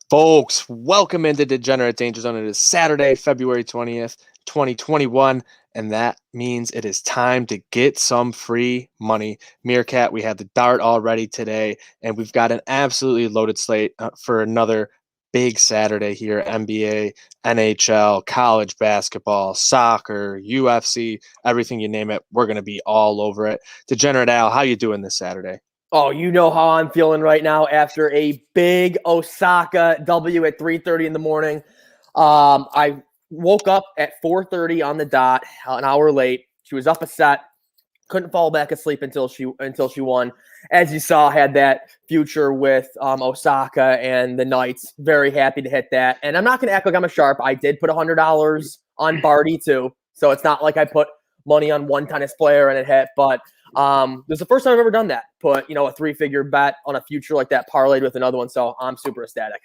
Folks, welcome into Degenerate Danger Zone. It is Saturday, February 20th, 2021, and that means it is time to get some free money. Meerkat, we had the dart already today, and we've got an absolutely loaded slate for another big Saturday here. NBA, NHL, college basketball, soccer, UFC, everything you name it. We're going to be all over it. Degenerate Al, how you doing this Saturday? Oh, you know how I'm feeling right now after a big Osaka W at 3:30 in the morning. I woke up at 4:30 on the dot, an hour late. She was up a set, couldn't fall back asleep until she won. As you saw, had that future with Osaka and the Knights. Very happy to hit that. And I'm not going to act like I'm a sharp. I did put $100 on Barty too, so it's not like I put money on one tennis player and it hit. But this is the first time I've ever done that. Put a 3-figure bet on a future like that, parlayed with another one. So I'm super ecstatic.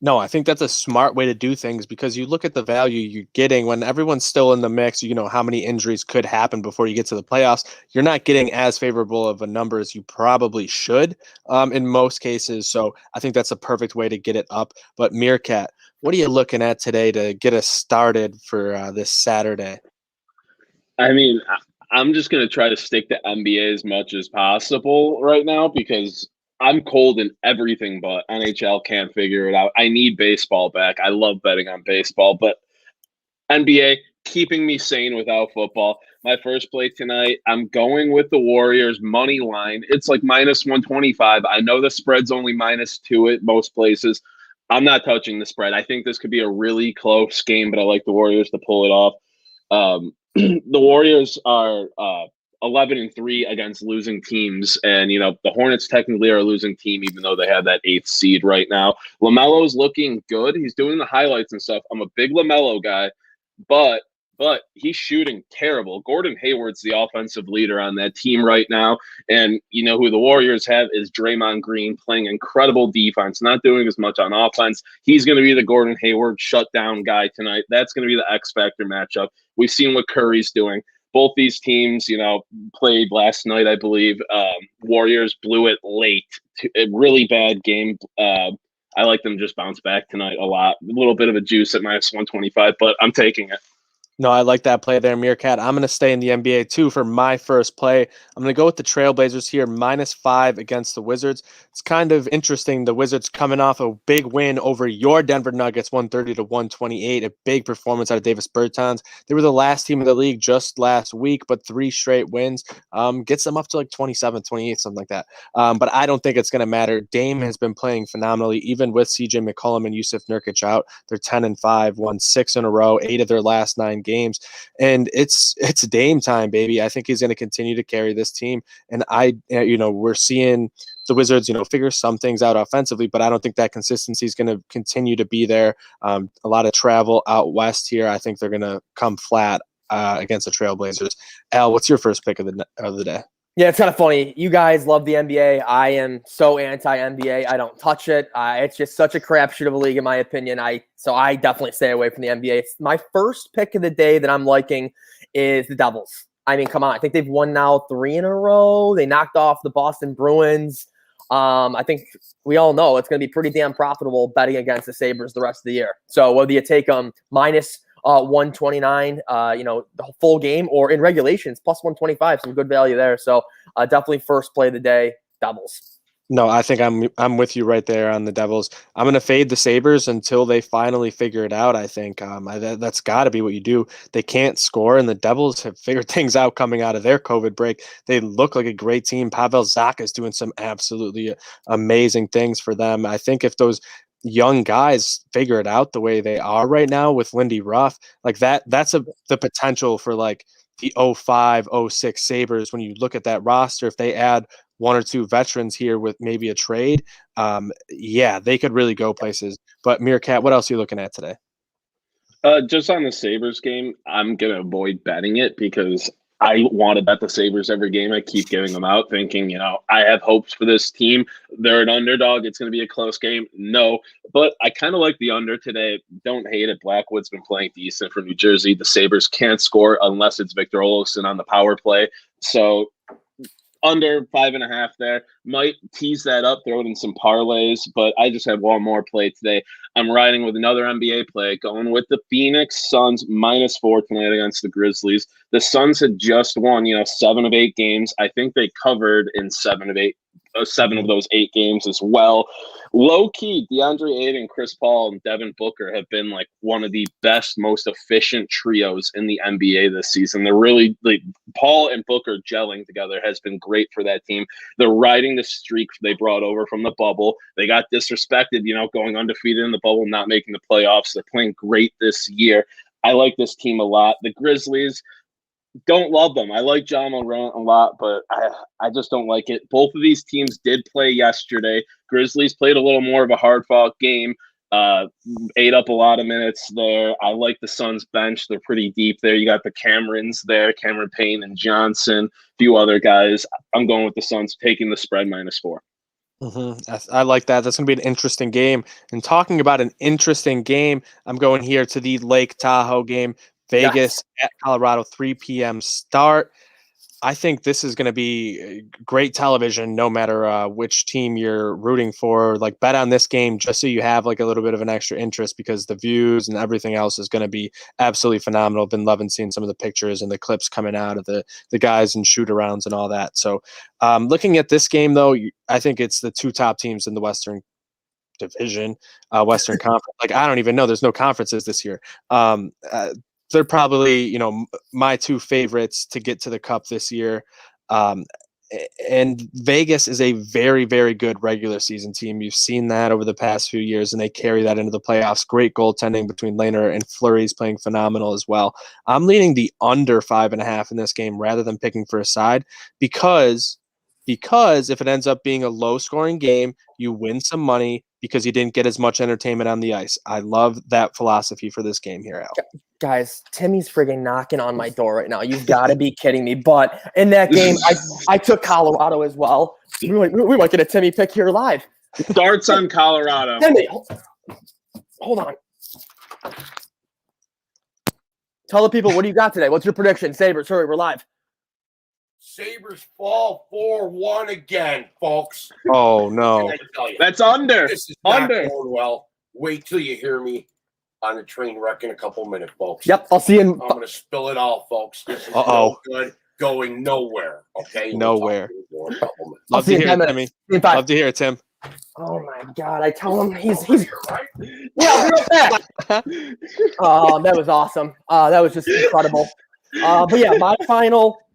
No, I think that's a smart way to do things because you look at the value you're getting when everyone's still in the mix. You know how many injuries could happen before you get to the playoffs. You're not getting as favorable of a number as you probably should in most cases. So I think that's a perfect way to get it up. But Meerkat, what are you looking at today to get us started for this Saturday? I mean, I'm just going to try to stick to NBA as much as possible right now because I'm cold in everything but NHL can't figure it out. I need baseball back. I love betting on baseball, but NBA keeping me sane without football. My first play tonight, I'm going with the Warriors money line. It's like minus 125. I know the spread's only -2 at most places. I'm not touching the spread. I think this could be a really close game, but I like the Warriors to pull it off. The Warriors are 11-3 against losing teams, and the Hornets technically are a losing team, even though they have that 8th seed right now. LaMelo's looking good. He's doing the highlights and stuff. I'm a big LaMelo guy, but he's shooting terrible. Gordon Hayward's the offensive leader on that team right now, and you know who the Warriors have is Draymond Green playing incredible defense, not doing as much on offense. He's going to be the Gordon Hayward shutdown guy tonight. That's going to be the X Factor matchup. We've seen what Curry's doing. Both these teams, played last night, I believe. Warriors blew it late. A really bad game. I like them just bounce back tonight a lot. A little bit of a juice at minus 125, but I'm taking it. No, I like that play there, Meerkat. I'm going to stay in the NBA too for my first play. I'm going to go with the Trailblazers here, -5 against the Wizards. It's kind of interesting. The Wizards coming off a big win over your Denver Nuggets, 130-128, a big performance out of Davis Bertans. They were the last team in the league just last week, but 3 straight wins gets them up to like 27, 28, something like that. But I don't think it's going to matter. Dame has been playing phenomenally, even with CJ McCollum and Yusuf Nurkic out. They're 10-5, won 6 in a row, 8 of their last 9 games, and it's Dame time, baby. I think he's going to continue to carry this team, and we're seeing the Wizards, figure some things out offensively, but I don't think that consistency is going to continue to be there. A lot of travel out west here. I think they're going to come flat against the Trailblazers. Al, what's your first pick of the day? Yeah, it's kind of funny. You guys love the NBA. I am so anti-NBA. I don't touch it. It's just such a crapshoot of a league, in my opinion. So I definitely stay away from the NBA. My first pick of the day that I'm liking is the Devils. I mean, come on. I think they've won now 3 in a row. They knocked off the Boston Bruins. I think we all know it's going to be pretty damn profitable betting against the Sabres the rest of the year. So whether you take them minus 129, the full game, or in regulations plus 125, some good value there. So definitely first play of the day, Devils. No, I think I'm with you right there on the Devils. I'm going to fade the Sabres until they finally figure it out. I think that's got to be what you do. They can't score, and the Devils have figured things out coming out of their COVID break. They look like a great team. Pavel Zacha is doing some absolutely amazing things for them. I think if those young guys figure it out the way they are right now with Lindy Ruff, like that's the potential for like the 05, 06 Sabres. When you look at that roster, if they add 1 or 2 veterans here with maybe a trade, they could really go places. But Meerkat, what else are you looking at today? Just on the Sabres game, I'm going to avoid betting it because I want to bet the Sabres every game. I keep giving them out thinking, I have hopes for this team. They're an underdog. It's going to be a close game. No, but I kind of like the under today. Don't hate it. Blackwood's been playing decent for New Jersey. The Sabres can't score unless it's Victor Olofsson on the power play. So Under 5.5 there. Might tease that up, throw it in some parlays, but I just have one more play today. I'm riding with another NBA play, going with the Phoenix Suns -4 tonight against the Grizzlies. The Suns had just won, 7 of 8 games. I think they covered in 7 of those 8 games as well. Low key, DeAndre Ayton, Chris Paul, and Devin Booker have been like one of the best, most efficient trios in the NBA this season. They're really Paul and Booker gelling together has been great for that team. They're riding the streak they brought over from the bubble. They got disrespected, going undefeated in the bubble, not making the playoffs. They're playing great this year. I like this team a lot. The Grizzlies, don't love them. I like John Morant a lot, but I just don't like it. Both of these teams did play yesterday. Grizzlies played a little more of a hard-fought game, ate up a lot of minutes there. I like the Suns bench. They're pretty deep there. You got the Camerons there, Cameron Payne and Johnson, a few other guys. I'm going with the Suns, taking the spread -4. I like that. That's going to be an interesting game. And talking about an interesting game, I'm going here to the Lake Tahoe game. Vegas at Colorado, 3 p.m. start. I think this is going to be great television no matter which team you're rooting for. Like, bet on this game just so you have like a little bit of an extra interest, because the views and everything else is going to be absolutely phenomenal. Been loving seeing some of the pictures and the clips coming out of the guys and shoot-arounds and all that. So looking at this game, though, I think it's the 2 top teams in the Western Division, Western Conference. Like, I don't even know. There's no conferences this year. They're probably, my 2 favorites to get to the Cup this year. And Vegas is a very, very good regular season team. You've seen that over the past few years, and they carry that into the playoffs. Great goaltending between Lehner and Fleury's playing phenomenal as well. I'm leaning the under 5.5 in this game rather than picking for a side, because if it ends up being a low-scoring game, you win some money because you didn't get as much entertainment on the ice. I love that philosophy for this game here, Al. Guys, Timmy's friggin' knocking on my door right now. You've got to be kidding me. But in that game, I took Colorado as well. We might get a Timmy pick here live. Starts on Colorado. Timmy, hold on. Tell the people, what do you got today? What's your prediction? Sabres, hurry, we're live. Sabres fall 4-1 again, folks. Oh, no. That's under. This is not Under. going well. Wait till you hear me on the train wreck in a couple minutes, folks. Yep, I'll see you in. I'm going to spill it all, folks. This is Uh-oh. no good, going nowhere, okay? Nowhere. We'll talk to you in a couple minutes. Love to hear it, Timmy. Love to hear it, Tim. Oh, my God. I tell him he's yeah, real fast. Oh, that was awesome. That was just incredible. But, yeah,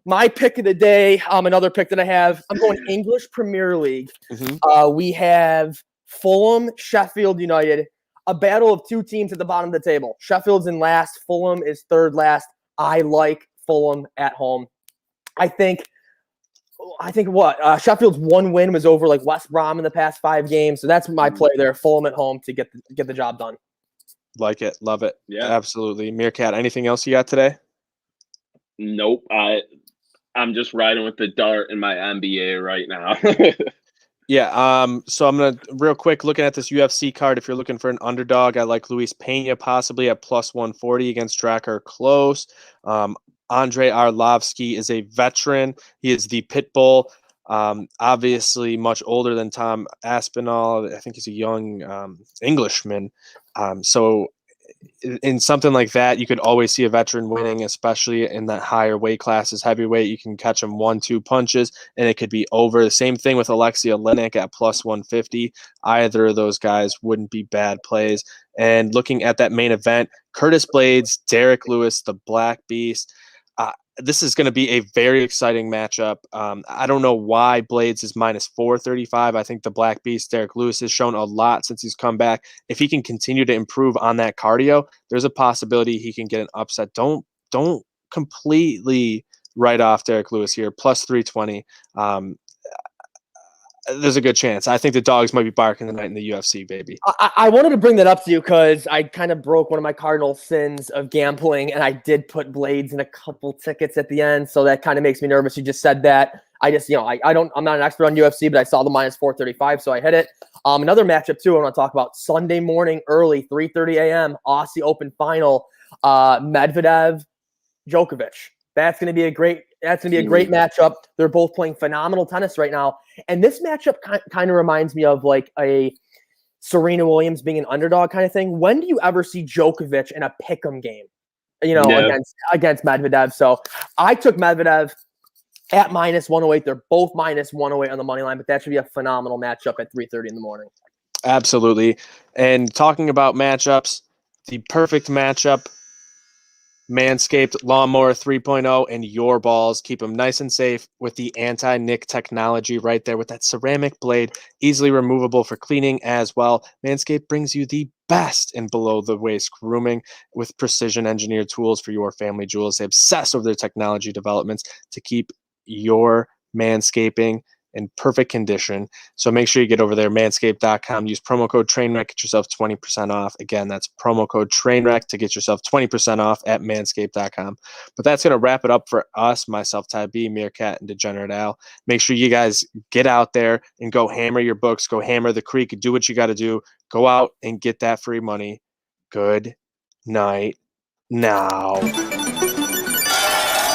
my pick of the day, another pick that I have, I'm going English Premier League. We have Fulham, Sheffield United, a battle of 2 teams at the bottom of the table. Sheffield's in last. Fulham is third last. I like Fulham at home. I think what Sheffield's 1 win was over like West Brom in the past 5 games. So that's my play there. Fulham at home to get the job done. Like it. Love it. Yeah. Absolutely. Meerkat, anything else you got today? Nope. I'm just riding with the dart in my NBA right now. Yeah, so I'm going to real quick looking at this UFC card. If you're looking for an underdog, I like Luis Pena possibly at +140 against Drakkar Klose. Andre Arlovsky is a veteran. He is the pit bull. Obviously much older than Tom Aspinall. I think he's a young Englishman. So in something like that, you could always see a veteran winning, especially in that higher weight classes. Heavyweight, you can catch him 1-2 punches, and it could be over. The same thing with Alexei Oleinik at +150. Either of those guys wouldn't be bad plays. And looking at that main event, Curtis Blades, Derek Lewis, the Black Beast. This is going to be a very exciting matchup. I don't know why Blades is -435. I think the Black Beast, Derek Lewis, has shown a lot since he's come back. If he can continue to improve on that cardio, there's a possibility he can get an upset. Don't completely write off Derek Lewis here. +320. There's a good chance. I think the dogs might be barking tonight in the UFC, baby. I wanted to bring that up to you because I kind of broke one of my cardinal sins of gambling, and I did put Blades in a couple tickets at the end, so that kind of makes me nervous. You just said that. I'm not an expert on UFC, but I saw the -435, so I hit it. Another matchup too I want to talk about, Sunday morning early, 3:30 a.m., Aussie Open final, Medvedev, Djokovic. That's going to be a great That's going to be a great matchup. They're both playing phenomenal tennis right now. And this matchup kind of reminds me of like a Serena Williams being an underdog kind of thing. When do you ever see Djokovic in a pick'em game, against Medvedev? So I took Medvedev at -108. They're both -108 on the money line, but that should be a phenomenal matchup at 3:30 in the morning. Absolutely. And talking about matchups, the perfect matchup, Manscaped Lawnmower 3.0 and your balls. Keep them nice and safe with the anti-nick technology right there with that ceramic blade, easily removable for cleaning as well. Manscaped brings you the best in below-the-waist grooming with precision engineered tools for your family jewels. They obsess over their technology developments to keep your manscaping in perfect condition. So make sure you get over there, manscaped.com. Use promo code TRAINWRECK, get yourself 20% off. Again, that's promo code TRAINWRECK to get yourself 20% off at manscaped.com. But that's going to wrap it up for us, myself, Ty B, Meerkat, and Degenerate Al. Make sure you guys get out there and go hammer your books, go hammer the creek, do what you got to do. Go out and get that free money. Good night now.